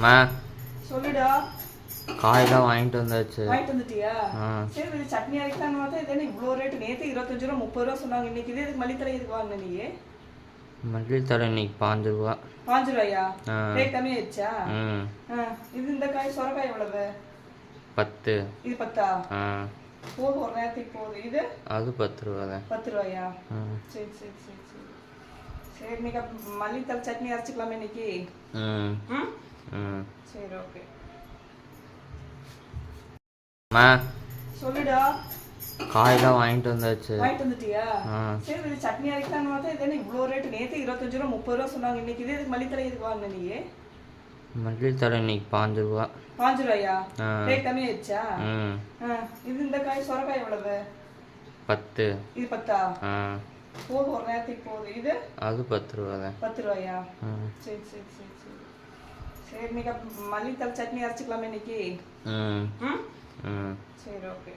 அம்மா, சொல்லுடா. காயெல்லாம் வாங்கிட்டு வந்தாச்சு. வாங்கிட்டு வந்துட்டியா? ஆ. சரி, இது சட்னி அரைக்கலான்னு பார்த்தா இது என்ன இவ்வளோ ரேட்டு? நேற்று 25 ரூபா 30 ரூபா சொன்னாங்க. இன்னைக்கு இது எதுக்கு மல்லித்தலை எதுக்கு வாங்கின நீ? மல்லித்தலை இன்னைக்கு 5 ரூபா. 5 ரூபாயா? ஆ. ரேட் கம்மியாயிடுச்சா? ம். இது இந்த காய் சொரக்காய் எவ்வளவு? 10. இது 10ஆ? ஆ. போதும், ஒரு நேரத்துக்கு போதும். இது அது 10 ரூபா தான். 10 ரூபாயா? ம். சரி சரி சரி சரி. சரி, இன்னைக்கு மல்லித்தலை சட்னி அரைச்சிக்கலாமா இன்னைக்கு? ம். ம் ம். சரி, ஓகே. அம்மா, சொல்லுடா. காயெல்லாம் வாங்கிட்டு வந்தாச்சு. வாங்கிட்டு வந்துட்டியா? ஆ. சரி, இது சட்னி அரைக்கலான்னு பார்த்தா இது என்ன இவ்வளோ ரேட்டு? நேற்று 25 ரூபா 30 ரூபா சொன்னாங்க. இன்னைக்கு இது எதுக்கு மல்லித்தலை எதுக்கு வாங்கின நீ? மல்லித்தலை இன்னைக்கு 5 ரூபா. 5 ரூபாயா? ஆ. ரேட் கம்மியாயிடுச்சா? ம். இது இந்த காய் சொரக்காய் எவ்வளவு? 10. இது 10ஆ? ஆ. போதும், ஒரு நேரத்துக்கு போதும். இது அது 10 ரூபா தான். 10 ரூபாயா? ம். சரி சரி சரி சரி. சரி, இன்னைக்கு மல்லித்தலை சட்னி அரைச்சிக்கலாமா இன்னைக்கு? ம். ம் ம். சரி, ஓகே.